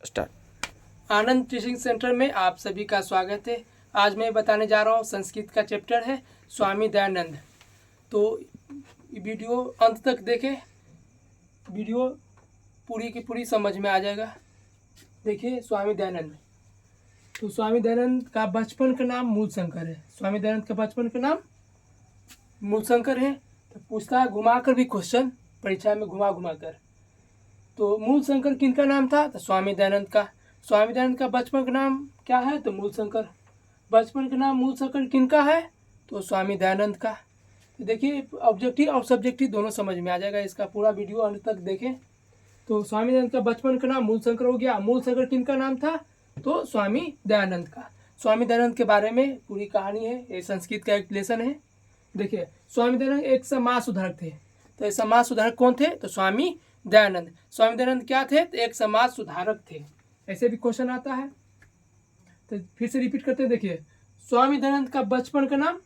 Start. आनंद teaching centre में आप सभी का स्वागत है। आज मैं बताने जा रहा हूँ संस्कृत का चैप्टर है स्वामी दयानंद। तो वीडियो अंत तक देखें, वीडियो पूरी की पूरी समझ में आ जाएगा। देखिए स्वामी दयानंद। तो स्वामी दयानंद का बचपन का नाम मूलशंकर है। स्वामी दयानंद का बचपन का नाम मूलशंकर है। तो पूछता है घुमा कर भी क्वेश्चन परीक्षा में, घुमा कर। तो मूलशंकर किनका नाम था? तो स्वामी दयानंद का। स्वामी दयानंद का बचपन का नाम क्या है? तो मूलशंकर। बचपन का नाम मूलशंकर किनका है? तो स्वामी दयानंद का। तो देखिए ऑब्जेक्टिव और सब्जेक्टिव दोनों समझ में आ जाएगा। इसका पूरा वीडियो अंत तक देखें। तो स्वामी दयानंद का बचपन का नाम मूलशंकर हो गया। मूलशंकर किनका नाम था? तो स्वामी दयानंद का। स्वामी दयानंद के बारे में पूरी कहानी है। ये संस्कृत का एक लेसन है। देखिए स्वामी दयानंद एक समाज सुधारक थे। तो ये समाज सुधारक कौन थे? तो स्वामी दयानंद। स्वामी दयानंद क्या थे? तो एक समाज सुधारक थे। ऐसे भी क्वेश्चन आता है। तो फिर से रिपीट करते हैं। देखिए स्वामी दयानंद का बचपन का नाम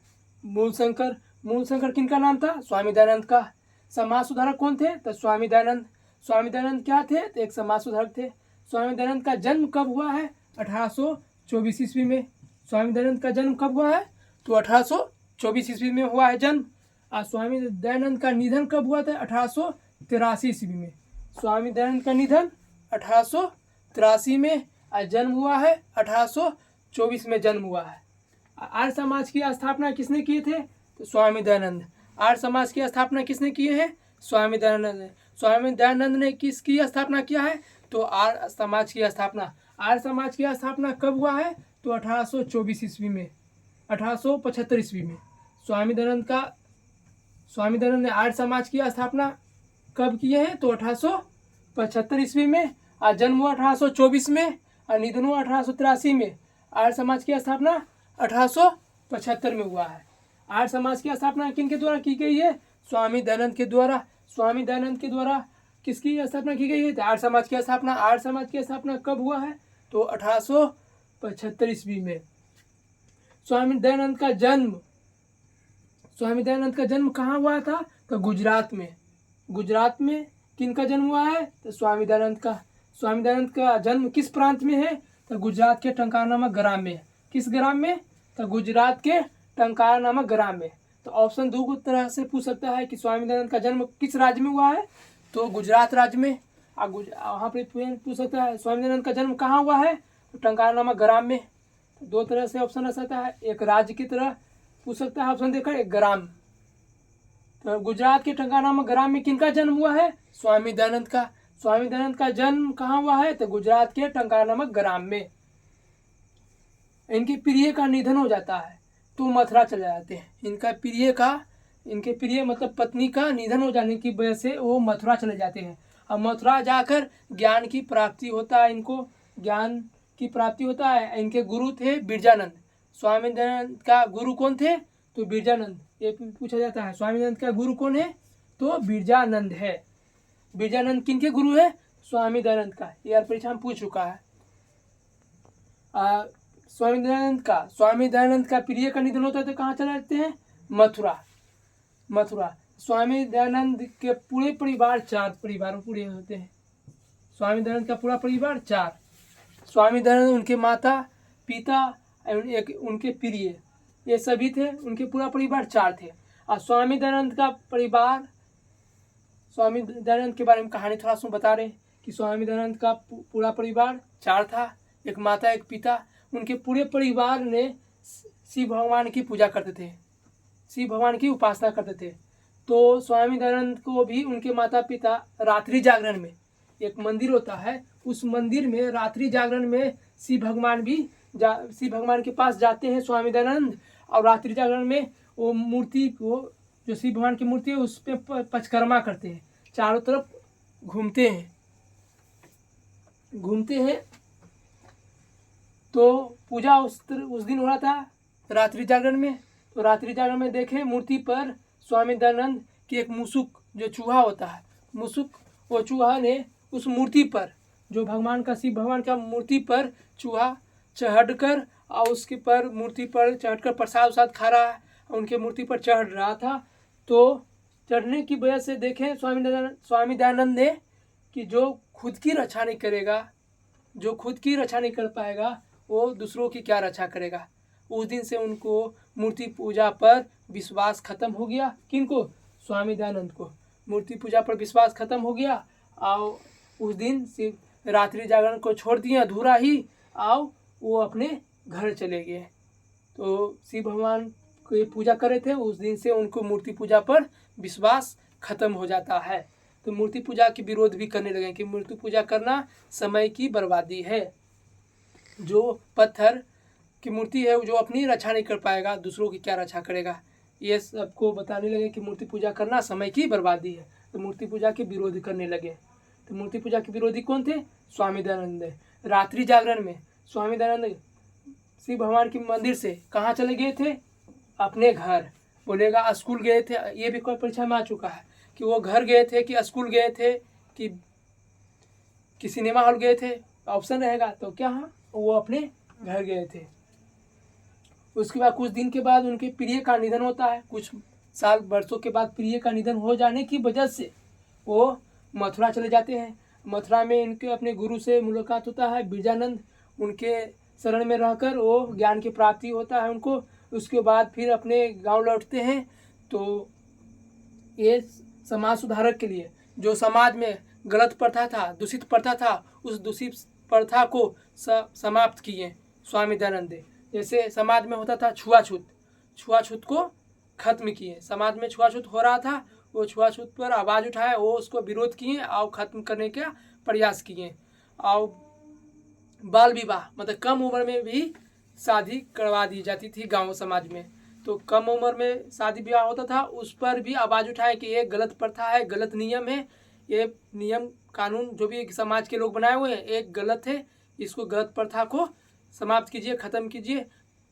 मूलशंकर। मूलशंकर किनका नाम था? स्वामी दयानंद का। समाज सुधारक कौन थे? तो स्वामी दयानंद। स्वामी दयानंद क्या थे? तो एक समाज सुधारक थे। स्वामी दयानंद का जन्म कब हुआ है? 1824 ईस्वी में। स्वामी दयानंद का जन्म कब हुआ है? तो 1824 ईस्वी में हुआ है जन्म। और स्वामी दयानंद का निधन कब हुआ था? 1883 ईस्वी में। स्वामी दयानंद का निधन 1883 में और जन्म हुआ है 1824 में जन्म हुआ है। आर्य समाज की स्थापना किसने किए थे? तो स्वामी दयानंद। आर्य समाज की स्थापना किसने किए हैं? स्वामी दयानंद। स्वामी दयानंद ने किसकी स्थापना किया है? तो आर्य समाज की स्थापना। आर्य समाज की स्थापना कब हुआ है? तो 1824 ईस्वी में, 1875 ईस्वी में। स्वामी दयानंद ने आर्य समाज की स्थापना कब किए हैं? तो 1875 ईस्वी में। और जन्म हुआ 1824 में और निधन हुआ 1883 में। आर्य समाज की स्थापना 1875 में हुआ है। आर्य समाज की स्थापना किनके द्वारा की गई है? स्वामी दयानंद के द्वारा। स्वामी दयानंद के द्वारा किसकी स्थापना की गई है? आर्य समाज की स्थापना। आर्य समाज की स्थापना कब हुआ है? तो 1875 ईस्वी में। स्वामी दयानंद का जन्म कहाँ हुआ था? तो गुजरात में। गुजरात में किनका जन्म हुआ है? तो स्वामी दयानंद का। स्वामी दयानंद का जन्म किस प्रांत में है? तो गुजरात के टंकार नामक ग्राम में। किस ग्राम में? तो गुजरात के टंकार नामक ग्राम में। तो ऑप्शन दो तरह से पूछ सकता है कि स्वामी दयानंद का जन्म किस राज्य में हुआ है? तो गुजरात राज्य में। वहाँ पर पूछ सकता है स्वामी दयानंद का जन्म कहाँ हुआ है? तो टंकार नामक ग्राम में। तो दो तरह से ऑप्शन रह सकता है। एक राज्य की तरह पूछ सकता है ऑप्शन देकर, एक ग्राम। तो गुजरात के टंकार नामक ग्राम में किनका जन्म हुआ है? स्वामी दयानंद का। स्वामी दयानंद का जन्म कहाँ हुआ है? तो गुजरात के टंकार नामक ग्राम में। इनके प्रिय का निधन हो जाता है तो मथुरा चले जाते हैं। इनके प्रिय मतलब पत्नी का निधन हो जाने की वजह से वो मथुरा चले जाते हैं। और मथुरा जाकर ज्ञान की प्राप्ति होता है। इनको ज्ञान की प्राप्ति होता है। इनके गुरु थे बिरजानंद। स्वामी दयानंद का गुरु कौन थे? तो बिरजानंद। ये पूछा जाता है स्वामी दयानंद का गुरु कौन है? तो बिरजानंद है। बिरजानंद किनके गुरु है? स्वामी दयानंद का। ये परीक्षा में पूछ चुका है। स्वामी दयानंद का प्रिय का निधन होता है तो कहाँ चले जाते हैं? मथुरा। स्वामी दयानंद के पूरे परिवार 4 परिवारों पूरे होते हैं। स्वामी दयानंद का पूरा परिवार 4। स्वामी दयानंद, उनके माता पिता, उनके प्रिय, ये सभी थे। उनके पूरा परिवार 4 थे। और स्वामी दयानंद के बारे में कहानी थोड़ा सा बता रहे हैं कि स्वामी दयानंद का पूरा परिवार 4 था। एक माता, एक पिता। उनके पूरे परिवार ने शिव भगवान की पूजा करते थे, शिव भगवान की उपासना करते थे। तो स्वामी दयानंद को भी उनके माता पिता रात्रि जागरण में, एक मंदिर होता है, उस मंदिर में रात्रि जागरण में शिव भगवान के पास जाते हैं स्वामी दयानंद। और रात्रि जागरण में वो मूर्ति को, जो शिव भगवान की मूर्ति है, उस पर परिक्रमा करते हैं, चारों तरफ घूमते हैं। तो पूजा उस दिन हो रहा था रात्रि जागरण में। तो रात्रि जागरण में देखें मूर्ति पर स्वामी दयानंद की एक मुसुक, जो चूहा होता है, मुसुक, वो चूहा ने उस मूर्ति पर, जो शिव भगवान का मूर्ति पर चूहा चढ़कर और उसके पर मूर्ति पर चढ़कर प्रसाद खा रहा है। उनके मूर्ति पर चढ़ रहा था। तो चढ़ने की वजह से देखें स्वामी दयानंद ने कि जो खुद की रक्षा नहीं करेगा जो खुद की रक्षा नहीं कर पाएगा वो दूसरों की क्या रक्षा करेगा। उस दिन से उनको मूर्ति पूजा पर विश्वास खत्म हो गया। किनको? स्वामी दयानंद को मूर्ति पूजा पर विश्वास खत्म हो गया। और उस दिन सिर्फ रात्रि जागरण को छोड़ दिए अधूरा ही, और वो अपने घर चले गए। तो शिव भगवान की पूजा कर रहे थे, उस दिन से उनको मूर्ति पूजा पर विश्वास खत्म हो जाता है। तो मूर्ति पूजा के विरोध भी करने लगे कि मूर्ति पूजा करना समय की बर्बादी है। जो पत्थर की मूर्ति है जो अपनी रक्षा नहीं कर पाएगा दूसरों की क्या रक्षा करेगा। ये सबको बताने लगे कि मूर्ति पूजा करना समय की बर्बादी है। तो मूर्ति पूजा के विरोध करने लगे। तो मूर्ति पूजा के विरोधी कौन थे? स्वामी दयानंद। रात्रि जागरण में स्वामी दयानंद शिव भगवान के मंदिर से कहाँ चले गए थे? अपने घर। बोलेगा स्कूल गए थे, ये भी कोई परीक्षा में आ चुका है कि वो घर गए थे कि स्कूल गए थे कि सिनेमा हॉल गए थे, ऑप्शन रहेगा तो क्या? हाँ, वो अपने घर गए थे। उसके बाद कुछ दिन के बाद उनके प्रिय का निधन होता है। कुछ साल वर्षों के बाद प्रिय का निधन हो जाने की वजह से वो मथुरा चले जाते हैं। मथुरा में इनके अपने गुरु से मुलाकात होता है, बिरजानंद। उनके शरण में रहकर वो ज्ञान की प्राप्ति होता है उनको। उसके बाद फिर अपने गांव लौटते हैं। तो ये समाज सुधारक के लिए जो समाज में गलत प्रथा था, दूषित प्रथा था, उस दूषित प्रथा को समाप्त किए स्वामी दयानंद। जैसे समाज में होता था छुआछूत को खत्म किए। समाज में छुआछूत हो रहा था, वो छुआछूत पर आवाज़ उठाए, वो उसको विरोध किए और ख़त्म करने का प्रयास किए। और बाल विवाह मतलब कम उम्र में भी शादी करवा दी जाती थी गांव समाज में। तो कम उम्र में शादी ब्याह होता था, उस पर भी आवाज़ उठाए कि ये गलत प्रथा है, गलत नियम है। ये नियम कानून जो भी समाज के लोग बनाए हुए हैं एक गलत है। इसको गलत प्रथा को समाप्त कीजिए, ख़त्म कीजिए।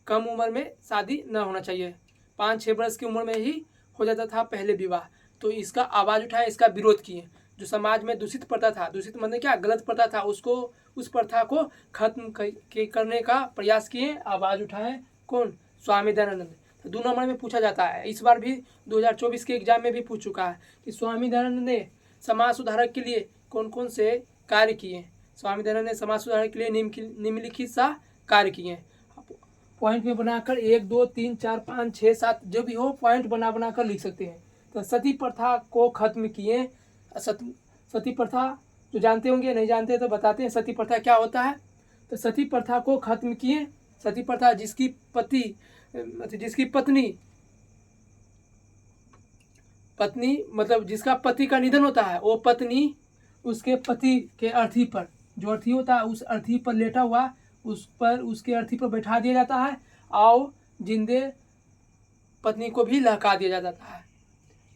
कम उम्र में शादी न होना चाहिए। 5-6 वर्ष की उम्र में ही हो जाता था पहले विवाह। तो इसका आवाज़ उठाए, इसका विरोध किए। जो समाज में दूषित प्रथा था, दूषित मतलब क्या? गलत प्रथा था, उसको उस प्रथा को खत्म करने का प्रयास किए, आवाज़ उठाए। कौन? स्वामी दयानंद। तो 2 नंबर में पूछा जाता है, इस बार भी 2024 के एग्जाम में भी पूछ चुका है कि स्वामी दयानंद ने समाज सुधारक के लिए कौन कौन से कार्य किए। स्वामी दयानंद ने समाज सुधारक के लिए निम्नलिखित सा कार्य किए। पॉइंट में बनाकर 1 2 3 4 5 6 7 जो भी हो पॉइंट बना कर लिख सकते हैं। तो सती प्रथा को खत्म किए। सती प्रथा जो जानते होंगे, नहीं जानते तो बताते हैं सती प्रथा क्या होता है। तो सती प्रथा को खत्म किए। सती प्रथा जिसकी पत्नी मतलब जिसका पति का निधन होता है, वो पत्नी उसके पति के अर्थी पर, जो अर्थी होता है उस अर्थी पर लेटा हुआ, उस पर उसके अर्थी पर बैठा दिया जाता है और जिंदे पत्नी को भी लहका दिया जाता है।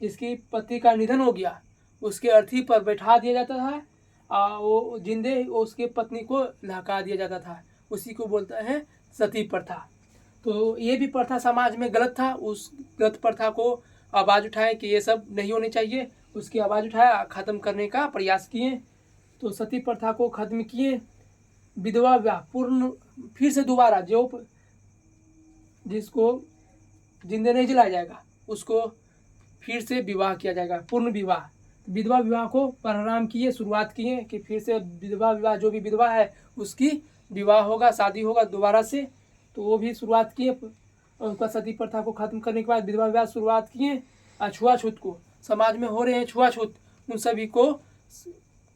जिसकी पति का निधन हो गया उसके अर्थी पर बैठा दिया जाता है और वो जिंदे उसके पत्नी को लहका दिया जाता था। उसी को बोलते हैं सती प्रथा। तो ये भी प्रथा समाज में गलत था। उस गलत प्रथा को आवाज़ उठाए कि ये सब नहीं होनी चाहिए, उसकी आवाज़ उठाया, ख़त्म करने का प्रयास किए। तो सती प्रथा को खत्म किए। विधवा विवाह पूर्ण फिर से दोबारा जिसको जिंदे नहीं जलाया जाएगा उसको फिर से विवाह किया जाएगा, पूर्ण विवाह। विधवा विवाह को प्रारंभ किए, शुरुआत किए कि फिर से विधवा विवाह, जो भी विधवा है उसकी विवाह होगा, शादी होगा दोबारा से। तो वो भी शुरुआत किए। और उसका सती प्रथा को खत्म करने के बाद विधवा विवाह शुरुआत किए। छुआछूत को, समाज में हो रहे हैं छुआछूत, उन सभी को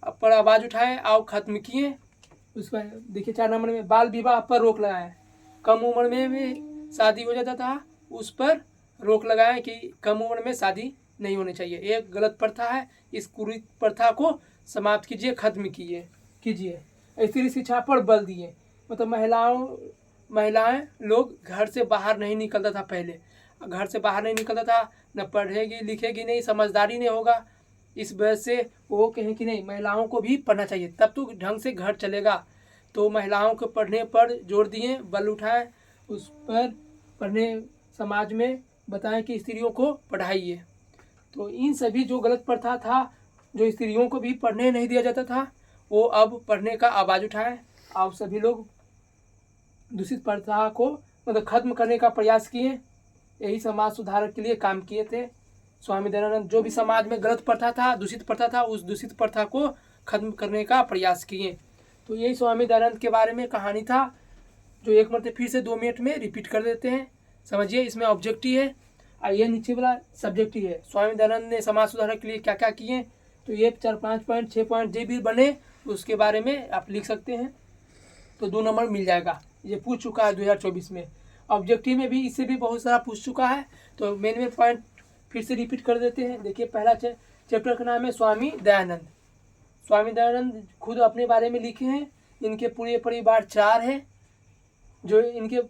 पर आवाज़ उठाए और ख़त्म किए। उसका देखिए 4 नंबर में बाल विवाह पर रोक लगाए। कम उम्र में भी शादी हो जाता था, उस पर रोक लगाए कि कम उम्र में शादी नहीं होनी चाहिए, ये गलत प्रथा है। इस कुरीत प्रथा को समाप्त कीजिए, खत्म कीजिए। स्त्री शिक्षा पर बल दिए। मतलब महिलाएं लोग घर से बाहर नहीं निकलता था पहले। घर से बाहर नहीं निकलता था, न पढ़ेगी लिखेगी नहीं, समझदारी नहीं होगा। इस वजह से वो कहें कि नहीं, महिलाओं को भी पढ़ना चाहिए, तब तो ढंग से घर चलेगा। तो महिलाओं को पढ़ने पर जोर दिए, बल उठाए, उस पर पढ़ने, समाज में बताएं कि स्त्रियों को पढ़ाइए। तो इन सभी जो गलत प्रथा था, जो स्त्रियों को भी पढ़ने नहीं दिया जाता था, वो अब पढ़ने का आवाज़ उठाए और सभी लोग दूषित प्रथा को मतलब खत्म करने का प्रयास किए। यही समाज सुधारक के लिए काम किए थे स्वामी दयानंद। जो भी समाज में गलत प्रथा था, दूषित प्रथा था, उस दूषित प्रथा को खत्म करने का प्रयास किए। तो यही स्वामी दयानंद के बारे में कहानी था, जो एक मरतबा फिर से 2 मिनट में रिपीट कर देते हैं। समझिए, इसमें ऑब्जेक्टिव है और ये नीचे वाला सब्जेक्टिव है। स्वामी दयानंद ने समाज सुधार के लिए क्या क्या किए, तो ये 4-5 पॉइंट 6 पॉइंट जो भी बने उसके बारे में आप लिख सकते हैं, तो 2 नंबर मिल जाएगा। ये पूछ चुका है 2024 में। ऑब्जेक्टिव में भी इससे भी बहुत सारा पूछ चुका है, तो मेन पॉइंट फिर से रिपीट कर देते हैं। देखिए, पहला चैप्टर का नाम है स्वामी दयानंद। स्वामी दयानंद खुद अपने बारे में लिखे हैं। इनके पूरे परिवार 4 हैं, जो इनके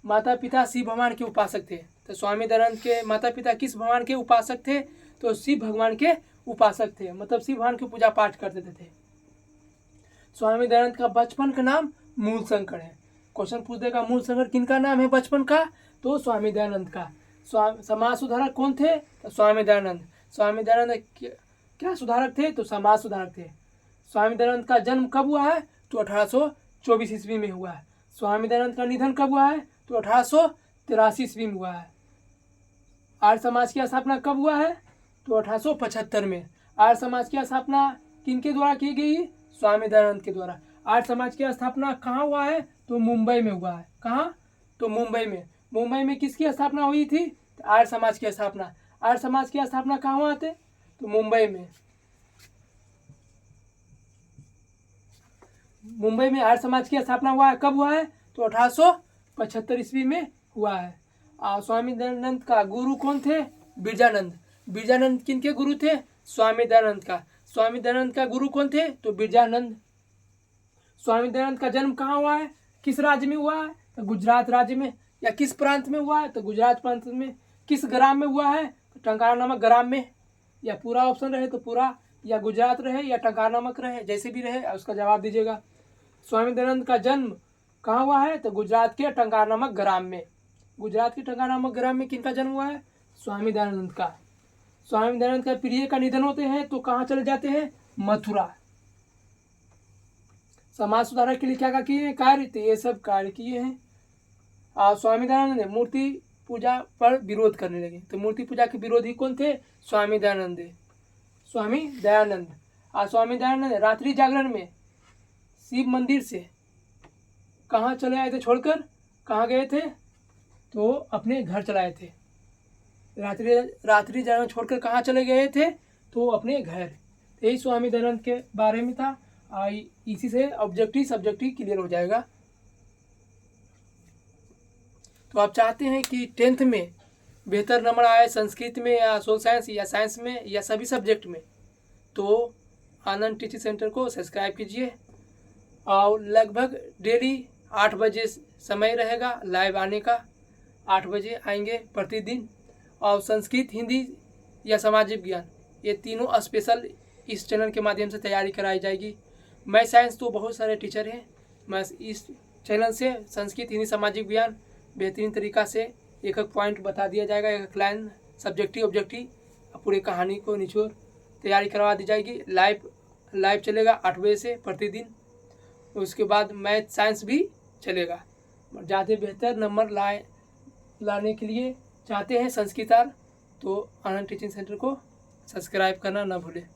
माता पिता शिव भगवान के उपासक थे। तो स्वामी दयानंद के माता पिता किस भगवान के उपासक थे, तो शिव भगवान के उपासक थे, मतलब शिव भगवान की पूजा पाठ करते थे। स्वामी दयानंद का बचपन का नाम मूल शंकर है। क्वेश्चन पूछ देगा मूल शंकर किनका नाम है बचपन का, तो स्वामी दयानंद का। समाज सुधारक कौन थे, तो स्वामी दयानंद। स्वामी दयानंद क्या सुधारक थे, तो समाज सुधारक थे। स्वामी दयानंद का जन्म कब हुआ है, तो 1824 ईस्वी में हुआ है। स्वामी दयानंद का निधन कब हुआ है, तो 1883 ईस्वी में हुआ है। आर्य समाज की स्थापना कब हुआ है, तो 1875 में। आर्य समाज की स्थापना किनके द्वारा की गई, स्वामी दयानंद के द्वारा। आर्य समाज की स्थापना कहाँ हुआ है, तो मुंबई में हुआ है। कहाँ, तो मुंबई में। मुंबई में किसकी स्थापना हुई थी, तो आर्य समाज की स्थापना। आर्य समाज की स्थापना कहाँ हुआ थे, तो मुंबई में। मुंबई में आर्य समाज की स्थापना हुआ है, कब हुआ है, तो 1875 ईस्वी में हुआ है। स्वामी दयानंद का गुरु कौन थे, बिरजानंद। बिरजानंद किनके गुरु थे, स्वामी दयानंद का। स्वामी दयानंद का गुरु कौन थे, तो बिरजानंद। स्वामी दयानंद का जन्म कहाँ हुआ है, किस राज्य में हुआ है, तो गुजरात राज्य में। या किस प्रांत में हुआ है, तो गुजरात प्रांत में। किस ग्राम में हुआ है, तो टंकार नामक ग्राम में। या पूरा ऑप्शन रहे तो पूरा, या गुजरात रहे या टंकार नामक रहे, जैसे भी रहे उसका जवाब दीजिएगा। स्वामी दयानंद का जन्म कहाँ हुआ है, तो गुजरात के टंकार नामक ग्राम में। गुजरात के टंकार नामक ग्राम में किनका जन्म हुआ है, स्वामी दयानंद का। स्वामी दयानंद का प्रिय का निधन होते हैं तो कहाँ चले जाते हैं, मथुरा। समाज सुधार के लिए क्या क्या किए हैं कार्य, तो ये सब कार्य किए हैं। स्वामी दयानंद ने मूर्ति पूजा पर विरोध करने लगे। तो मूर्ति पूजा के विरोधी कौन थे, स्वामी दयानंद। स्वामी दयानंद। स्वामी दयानंद रात्रि जागरण में शिव मंदिर से कहाँ चले आए थे छोड़कर, कहाँ गए थे, तो अपने घर चले आए थे। रात्रि जागरण छोड़कर कहाँ चले गए थे, तो अपने घर। यही स्वामी दयानंद के बारे में था। इसी से ऑब्जेक्टिव सब्जेक्टिव क्लियर हो जाएगा। तो आप चाहते हैं कि 10th में बेहतर नंबर आए संस्कृत में या सोशल साइंस या साइंस में या सभी सब्जेक्ट में, तो आनंद टीचिंग सेंटर को सब्सक्राइब कीजिए। और लगभग डेली 8 बजे समय रहेगा लाइव आने का। 8 बजे आएंगे प्रतिदिन। और संस्कृत, हिंदी या सामाजिक ज्ञान, ये तीनों स्पेशल इस चैनल के माध्यम से तैयारी कराई जाएगी। मैं साइंस तो बहुत सारे टीचर हैं, मैं इस चैनल से संस्कृत, हिंदी, सामाजिक ज्ञान बेहतरीन तरीक़ा से एक एक पॉइंट बता दिया जाएगा, एक लाइन सब्जेक्टिव ऑब्जेक्टिव पूरी कहानी को निचोड़ तैयारी करवा दी जाएगी। लाइव चलेगा 8 बजे से प्रतिदिन। उसके बाद मैथ साइंस भी चलेगा। ज़्यादा बेहतर नंबर लाने के लिए चाहते हैं संस्कृतार, तो आनंद टीचिंग सेंटर को सब्सक्राइब करना ना भूलें।